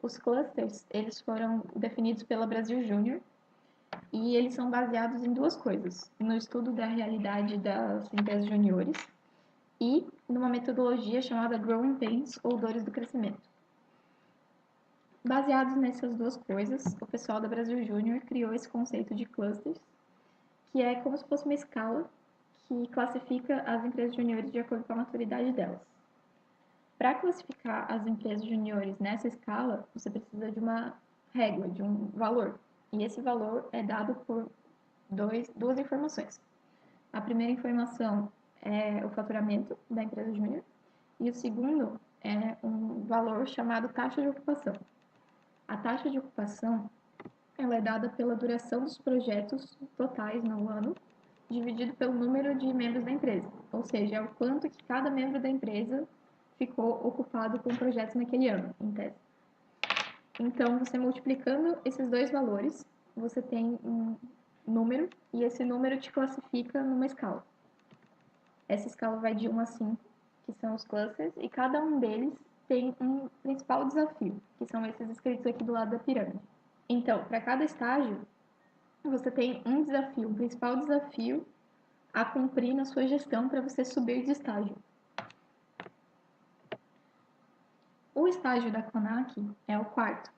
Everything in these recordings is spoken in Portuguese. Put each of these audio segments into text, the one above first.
os clusters, eles foram definidos pela Brasil Júnior e eles são baseados em duas coisas: no estudo da realidade das empresas juniores e numa metodologia chamada Growing Pains, ou Dores do Crescimento. Baseados nessas duas coisas, o pessoal da Brasil Júnior criou esse conceito de clusters, que é como se fosse uma escala que classifica as empresas juniores de acordo com a maturidade delas. Para classificar as empresas juniores nessa escala, você precisa de uma régua, de um valor. E esse valor é dado por duas informações. A primeira informação é o faturamento da empresa júnior e o segundo é um valor chamado taxa de ocupação. A taxa de ocupação ela é dada pela duração dos projetos totais no ano, dividido pelo número de membros da empresa, ou seja, é o quanto que cada membro da empresa ficou ocupado com projetos naquele ano, em tese. Então, você multiplicando esses dois valores, você tem um número, e esse número te classifica numa escala. Essa escala vai de 1 a 5, que são os clusters, e cada um deles tem um principal desafio, que são esses escritos aqui do lado da pirâmide. Então, para cada estágio, você tem um desafio, um principal desafio a cumprir na sua gestão para você subir de estágio. O estágio da CONAC é o quarto,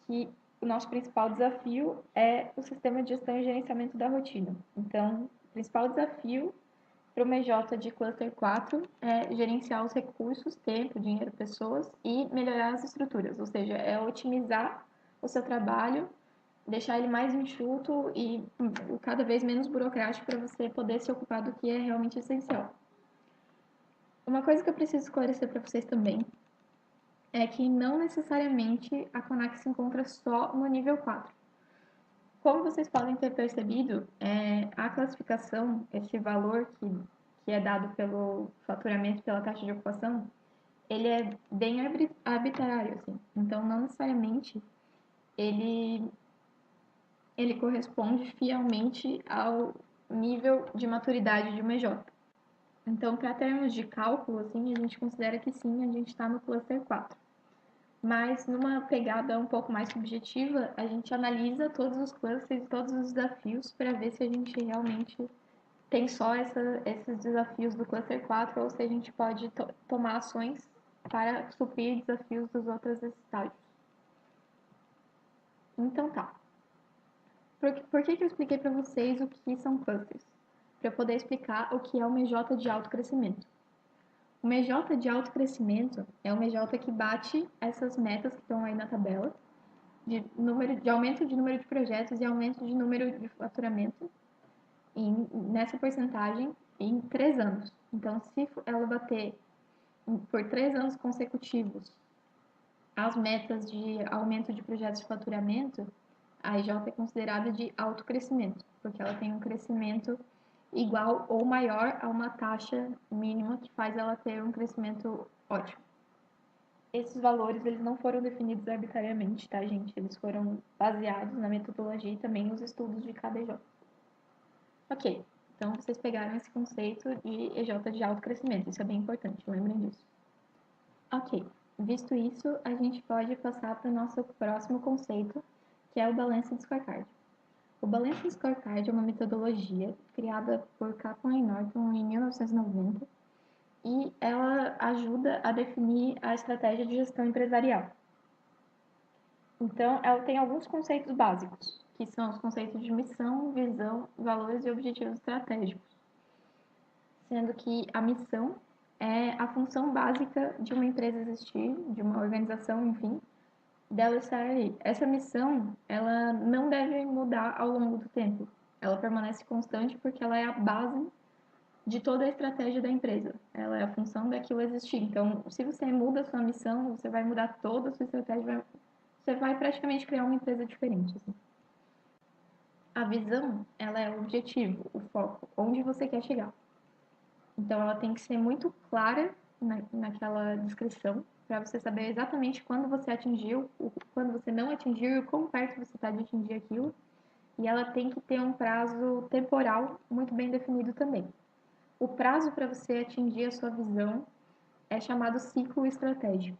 que o nosso principal desafio é o sistema de gestão e gerenciamento da rotina. Então, o principal desafio para o MJ de Cluster 4 é gerenciar os recursos, tempo, dinheiro, pessoas e melhorar as estruturas, ou seja, é otimizar o seu trabalho, deixar ele mais enxuto e cada vez menos burocrático para você poder se ocupar do que é realmente essencial. Uma coisa que eu preciso esclarecer para vocês também é que não necessariamente a CONAC se encontra só no nível 4. Como vocês podem ter percebido, a classificação, esse valor que é dado pelo faturamento, pela taxa de ocupação, ele é bem arbitrário, assim. Então, não necessariamente ele corresponde fielmente ao nível de maturidade de uma EJ. Então, para termos de cálculo, assim, a gente considera que sim, a gente está no cluster 4. Mas, numa pegada um pouco mais subjetiva, a gente analisa todos os clusters e todos os desafios para ver se a gente realmente tem só esses desafios do cluster 4 ou se a gente pode tomar ações para suprir desafios dos outros estágios. Então tá. Por que eu expliquei para vocês o que são clusters? Para eu poder explicar o que é o MJ de alto crescimento. O MJ de alto crescimento é o MJ que bate essas metas que estão aí na tabela, de aumento de número de projetos e aumento de número de faturamento nessa porcentagem em 3 anos. Então, se ela bater por 3 anos consecutivos as metas de aumento de projetos de faturamento, a EJ é considerada de alto crescimento, porque ela tem um crescimento igual ou maior a uma taxa mínima que faz ela ter um crescimento ótimo. Esses valores eles não foram definidos arbitrariamente, tá, gente? Eles foram baseados na metodologia e também nos estudos de cada EJ. Ok, então vocês pegaram esse conceito de EJ de alto crescimento, isso é bem importante, lembrem disso. Ok, visto isso, a gente pode passar para o nosso próximo conceito, que é o Balanced Scorecard. O Balanced Scorecard é uma metodologia criada por Kaplan e Norton em 1990 e ela ajuda a definir a estratégia de gestão empresarial. Então, ela tem alguns conceitos básicos, que são os conceitos de missão, visão, valores e objetivos estratégicos. Sendo que a missão é a função básica de uma empresa existir, de uma organização, enfim, dela estar ali. Essa missão, ela não deve mudar ao longo do tempo. Ela permanece constante porque ela é a base de toda a estratégia da empresa. Ela é a função daquilo existir. Então, se você muda a sua missão, você vai mudar toda a sua estratégia, você vai praticamente criar uma empresa diferente. Assim. A visão, ela é o objetivo, o foco, onde você quer chegar. Então, ela tem que ser muito clara naquela descrição, para você saber exatamente quando você atingiu, quando você não atingiu e quão perto você está de atingir aquilo. E ela tem que ter um prazo temporal muito bem definido também. O prazo para você atingir a sua visão é chamado ciclo estratégico.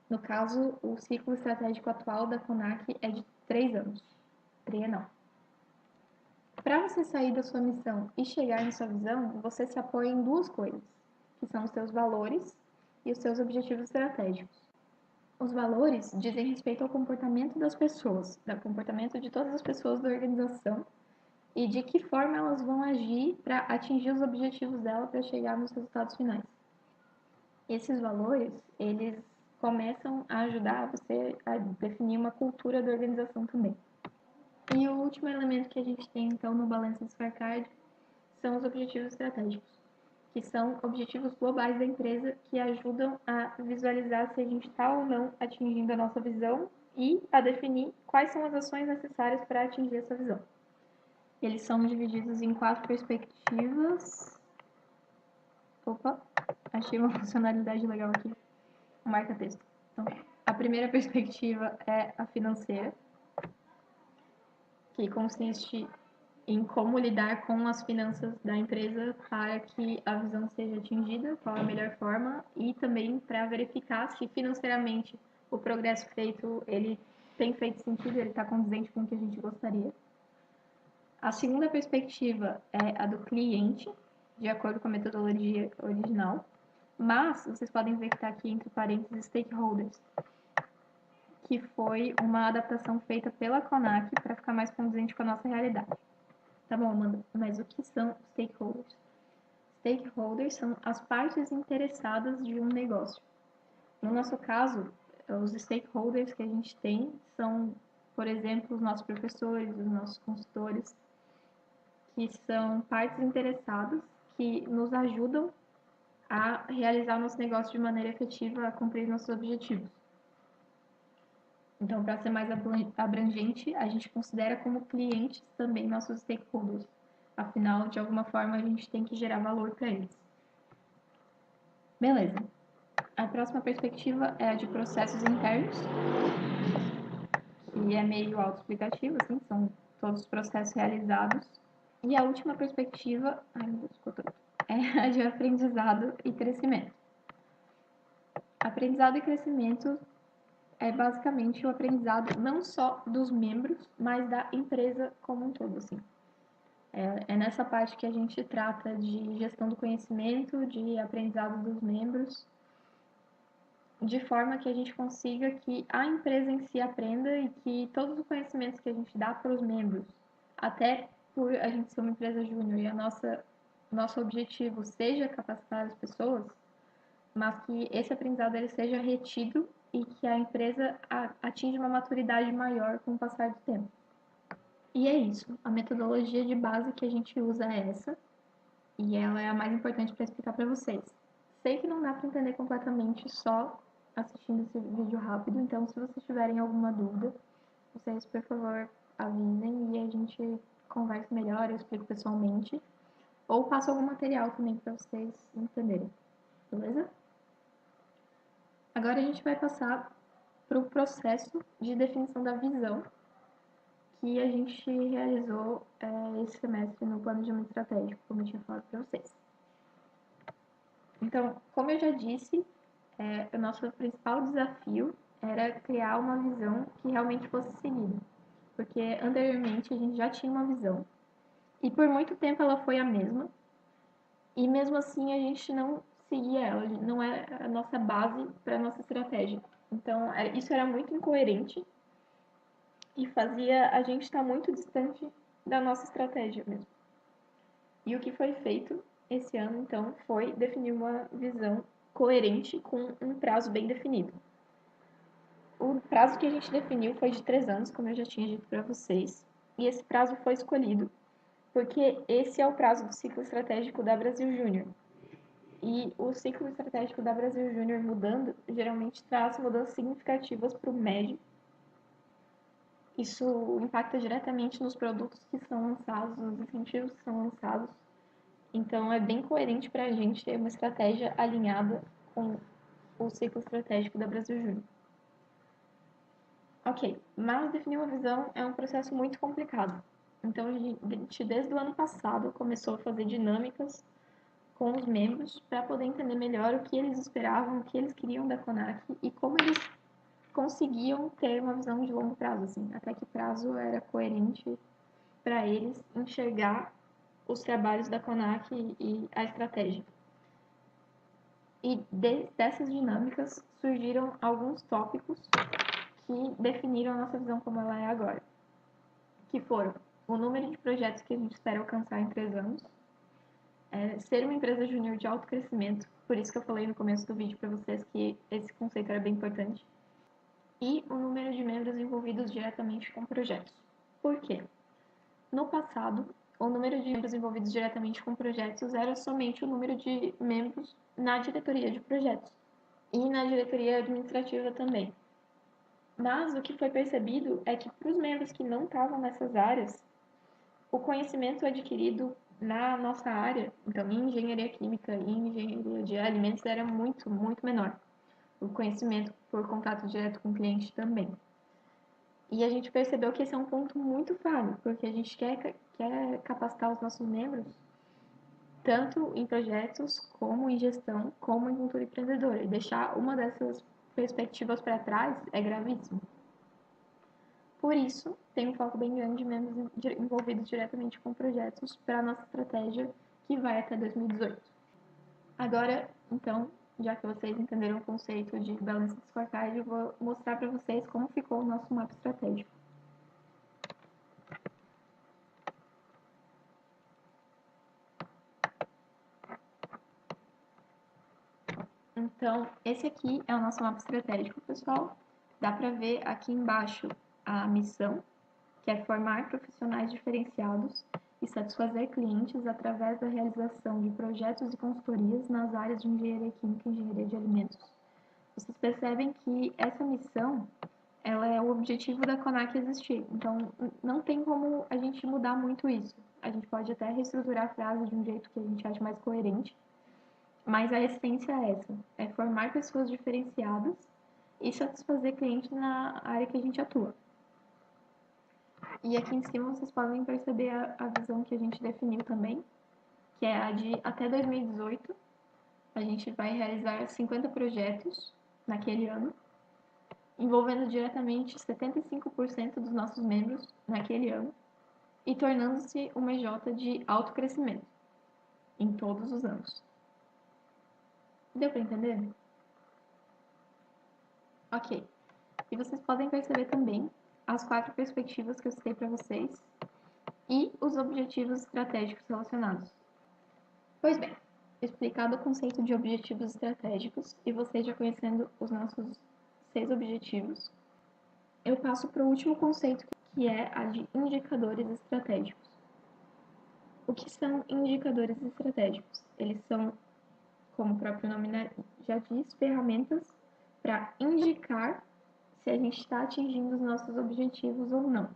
No caso, o ciclo estratégico atual da CONAC é de 3 anos, trienal. Para você sair da sua missão e chegar na sua visão, você se apoia em duas coisas, que são os seus valores e os seus objetivos estratégicos. Os valores dizem respeito ao comportamento das pessoas, ao comportamento de todas as pessoas da organização e de que forma elas vão agir para atingir os objetivos dela para chegar nos resultados finais. Esses valores, eles começam a ajudar você a definir uma cultura da organização também. E o último elemento que a gente tem, então, no balanço do scorecard são os objetivos estratégicos, que são objetivos globais da empresa que ajudam a visualizar se a gente está ou não atingindo a nossa visão e a definir quais são as ações necessárias para atingir essa visão. Eles são divididos em 4 perspectivas. Opa, achei uma funcionalidade legal aqui. Marca-texto. Então, a primeira perspectiva é a financeira, que consiste em como lidar com as finanças da empresa para que a visão seja atingida, qual a melhor forma, e também para verificar se financeiramente o progresso feito ele tem feito sentido, ele está condizente com o que a gente gostaria. A segunda perspectiva é a do cliente, de acordo com a metodologia original, mas vocês podem ver que está aqui entre parênteses stakeholders, que foi uma adaptação feita pela CONAC para ficar mais condizente com a nossa realidade. Tá bom, Amanda, mas o que são stakeholders? Stakeholders são as partes interessadas de um negócio. No nosso caso, os stakeholders que a gente tem são, por exemplo, os nossos professores, os nossos consultores, que são partes interessadas que nos ajudam a realizar o nosso negócio de maneira efetiva, a cumprir nossos objetivos. Então, para ser mais abrangente, a gente considera como clientes também nossos stakeholders. Afinal, de alguma forma, a gente tem que gerar valor para eles. Beleza. A próxima perspectiva é a de processos internos, que é meio autoexplicativo, assim, são todos os processos realizados. E a última perspectiva, é a de aprendizado e crescimento. Aprendizado e crescimento é basicamente o aprendizado não só dos membros, mas da empresa como um todo, assim. É nessa parte que a gente trata de gestão do conhecimento, de aprendizado dos membros, de forma que a gente consiga que a empresa em si aprenda e que todos os conhecimentos que a gente dá para os membros, até por a gente ser uma empresa júnior e nosso objetivo seja capacitar as pessoas, mas que esse aprendizado ele seja retido e que a empresa atinja uma maturidade maior com o passar do tempo. E é isso. A metodologia de base que a gente usa é essa, e ela é a mais importante para explicar para vocês. Sei que não dá para entender completamente só assistindo esse vídeo rápido, então se vocês tiverem alguma dúvida, vocês, por favor, avisem e a gente conversa melhor, eu explico pessoalmente, ou passo algum material também para vocês entenderem, beleza? Agora a gente vai passar para o processo de definição da visão que a gente realizou esse semestre no planejamento estratégico, como eu tinha falado para vocês. Então, como eu já disse, o nosso principal desafio era criar uma visão que realmente fosse seguida, porque anteriormente a gente já tinha uma visão e por muito tempo ela foi a mesma, e mesmo assim a gente não seguia ela, não é a nossa base para a nossa estratégia. Então, isso era muito incoerente e fazia a gente estar muito distante da nossa estratégia mesmo. E o que foi feito esse ano, então, foi definir uma visão coerente com um prazo bem definido. O prazo que a gente definiu foi de 3 anos, como eu já tinha dito para vocês, e esse prazo foi escolhido porque esse é o prazo do ciclo estratégico da Brasil Júnior. E o ciclo estratégico da Brasil Júnior mudando, geralmente traz mudanças significativas para o médio. Isso impacta diretamente nos produtos que são lançados, nos incentivos que são lançados. Então, é bem coerente para a gente ter uma estratégia alinhada com o ciclo estratégico da Brasil Júnior. Ok, mas definir uma visão é um processo muito complicado. Então, a gente, desde o ano passado, começou a fazer dinâmicas com os membros para poder entender melhor o que eles esperavam, o que eles queriam da CONAC e como eles conseguiam ter uma visão de longo prazo, assim, até que prazo era coerente para eles enxergar os trabalhos da CONAC e a estratégia. E dessas dinâmicas surgiram alguns tópicos que definiram a nossa visão como ela é agora, que foram o número de projetos que a gente espera alcançar em 3 anos, ser uma empresa júnior de alto crescimento, por isso que eu falei no começo do vídeo para vocês que esse conceito era bem importante, e o número de membros envolvidos diretamente com projetos. Por quê? No passado, o número de membros envolvidos diretamente com projetos era somente o número de membros na diretoria de projetos e na diretoria administrativa também. Mas o que foi percebido é que para os membros que não estavam nessas áreas, o conhecimento adquirido na nossa área, então em engenharia química e em engenharia de alimentos, era muito, muito menor. O conhecimento por contato direto com o cliente também. E a gente percebeu que esse é um ponto muito falho, porque a gente quer capacitar os nossos membros tanto em projetos, como em gestão, como em cultura empreendedora. E deixar uma dessas perspectivas para trás é gravíssimo. Por isso, tem um foco bem grande de membros envolvidos diretamente com projetos para a nossa estratégia que vai até 2018. Agora, então, já que vocês entenderam o conceito de Balance Scorecard, eu vou mostrar para vocês como ficou o nosso mapa estratégico. Então, esse aqui é o nosso mapa estratégico, pessoal. Dá para ver aqui embaixo a missão, que é formar profissionais diferenciados e satisfazer clientes através da realização de projetos e consultorias nas áreas de engenharia química e engenharia de alimentos. Vocês percebem que essa missão, ela é o objetivo da CONAC existir. Então, não tem como a gente mudar muito isso. A gente pode até reestruturar a frase de um jeito que a gente ache mais coerente, mas a essência é essa, é formar pessoas diferenciadas e satisfazer clientes na área que a gente atua. E aqui em cima vocês podem perceber a visão que a gente definiu também, que é a de até 2018, a gente vai realizar 50 projetos naquele ano, envolvendo diretamente 75% dos nossos membros naquele ano e tornando-se uma EJ de alto crescimento em todos os anos. Deu para entender? Ok. E vocês podem perceber também as 4 perspectivas que eu citei para vocês e os objetivos estratégicos relacionados. Pois bem, explicado o conceito de objetivos estratégicos e vocês já conhecendo os nossos 6 objetivos, eu passo para o último conceito, que é a de indicadores estratégicos. O que são indicadores estratégicos? Eles são, como o próprio nome já diz, ferramentas para indicar se a gente está atingindo os nossos objetivos ou não.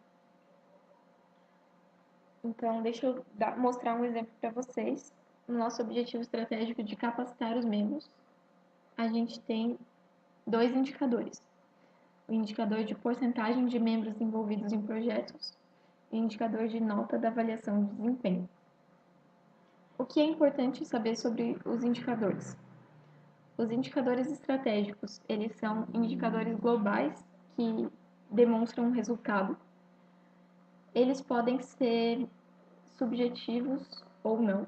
Então, deixa eu mostrar um exemplo para vocês. No nosso objetivo estratégico de capacitar os membros, a gente tem 2 indicadores. O indicador de porcentagem de membros envolvidos em projetos e o indicador de nota da avaliação de desempenho. O que é importante saber sobre os indicadores? Os indicadores estratégicos, eles são indicadores globais que demonstram um resultado. Eles podem ser subjetivos ou não.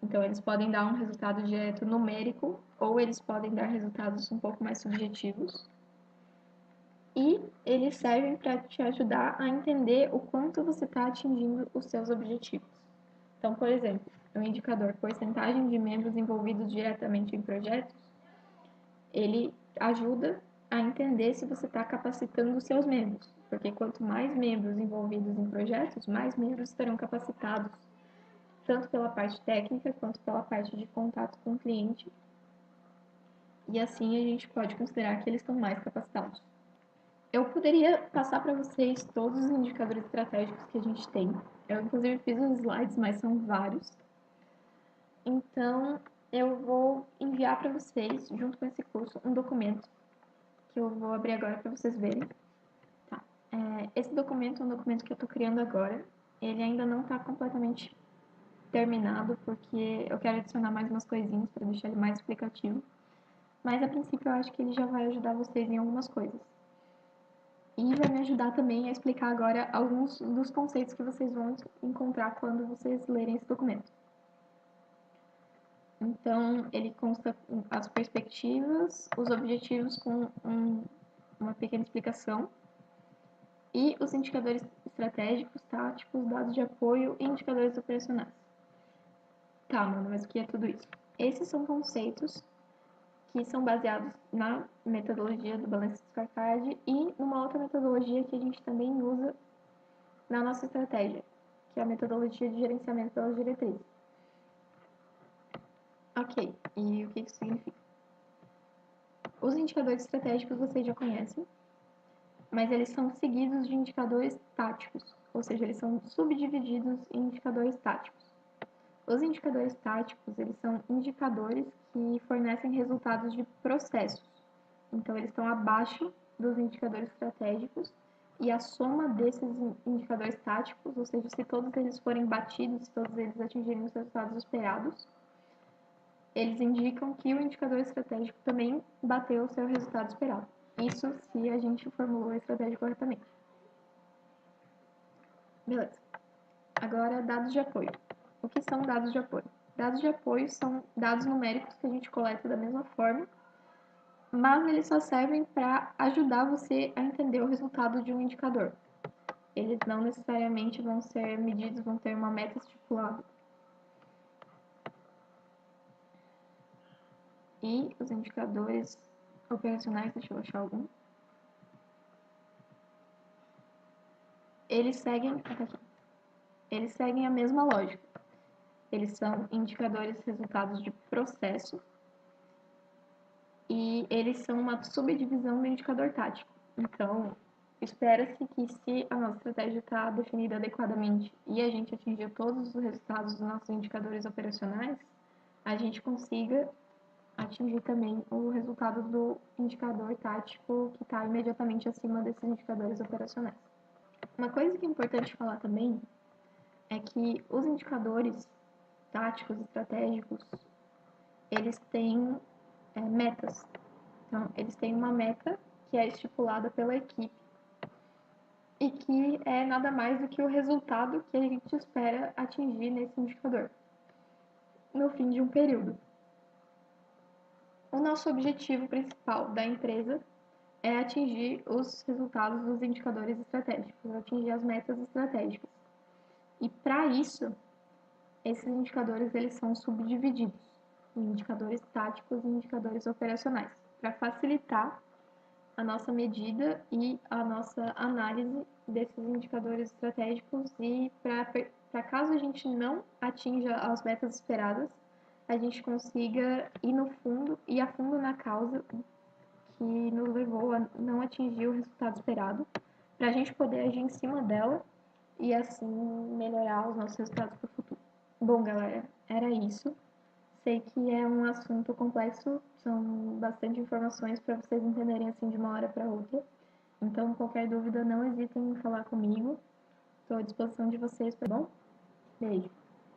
Então, eles podem dar um resultado direto numérico ou eles podem dar resultados um pouco mais subjetivos. E eles servem para te ajudar a entender o quanto você está atingindo os seus objetivos. Então, por exemplo, o indicador porcentagem de membros envolvidos diretamente em projetos, ele ajuda a entender se você está capacitando os seus membros, porque quanto mais membros envolvidos em projetos, mais membros estarão capacitados, tanto pela parte técnica quanto pela parte de contato com o cliente, e assim a gente pode considerar que eles estão mais capacitados. Eu poderia passar para vocês todos os indicadores estratégicos que a gente tem. Eu, inclusive, fiz os slides, mas são vários. Então, eu vou enviar para vocês, junto com esse curso, um documento que eu vou abrir agora para vocês verem. Tá. Esse documento é um documento que eu estou criando agora. Ele ainda não está completamente terminado, porque eu quero adicionar mais umas coisinhas para deixar ele mais explicativo. Mas, a princípio, eu acho que ele já vai ajudar vocês em algumas coisas. E vai me ajudar também a explicar agora alguns dos conceitos que vocês vão encontrar quando vocês lerem esse documento. Então, ele consta as perspectivas, os objetivos com uma pequena explicação, e os indicadores estratégicos, táticos, dados de apoio e indicadores operacionais. Tá, mano, mas o que é tudo isso? Esses são conceitos que são baseados na metodologia do Balance Scorecard e numa outra metodologia que a gente também usa na nossa estratégia, que é a metodologia de gerenciamento pelas diretrizes. Ok, e o que isso significa? Os indicadores estratégicos vocês já conhecem, mas eles são seguidos de indicadores táticos, ou seja, eles são subdivididos em indicadores táticos. Os indicadores táticos, eles são indicadores que fornecem resultados de processos. Então, eles estão abaixo dos indicadores estratégicos e a soma desses indicadores táticos, ou seja, se todos eles forem batidos, se todos eles atingirem os resultados esperados, eles indicam que o indicador estratégico também bateu o seu resultado esperado. Isso se a gente formulou a estratégia corretamente. Beleza. Agora, dados de apoio. O que são dados de apoio? Dados de apoio são dados numéricos que a gente coleta da mesma forma, mas eles só servem para ajudar você a entender o resultado de um indicador. Eles não necessariamente vão ser medidos, vão ter uma meta estipulada. E os indicadores operacionais, deixa eu achar algum. Eles seguem a mesma lógica. Eles são indicadores resultados de processo e eles são uma subdivisão do indicador tático. Então, espera-se que se a nossa estratégia está definida adequadamente e a gente atingir todos os resultados dos nossos indicadores operacionais, a gente consiga atingir também o resultado do indicador tático que está imediatamente acima desses indicadores operacionais. Uma coisa que é importante falar também é que os indicadores táticos, estratégicos, eles têm metas. Então, eles têm uma meta que é estipulada pela equipe e que é nada mais do que o resultado que a gente espera atingir nesse indicador no fim de um período. O nosso objetivo principal da empresa é atingir os resultados dos indicadores estratégicos, atingir as metas estratégicas. E para isso, esses indicadores eles são subdivididos em indicadores táticos e indicadores operacionais, para facilitar a nossa medida e a nossa análise desses indicadores estratégicos e para caso a gente não atinja as metas esperadas, a gente consiga ir no fundo e a fundo na causa que nos levou a não atingir o resultado esperado, para a gente poder agir em cima dela e assim melhorar os nossos resultados para o futuro. Bom, galera, era isso. Sei que é um assunto complexo, são bastante informações para vocês entenderem assim de uma hora para outra. Então, qualquer dúvida, não hesitem em falar comigo. Estou à disposição de vocês, tá bom? Beijo.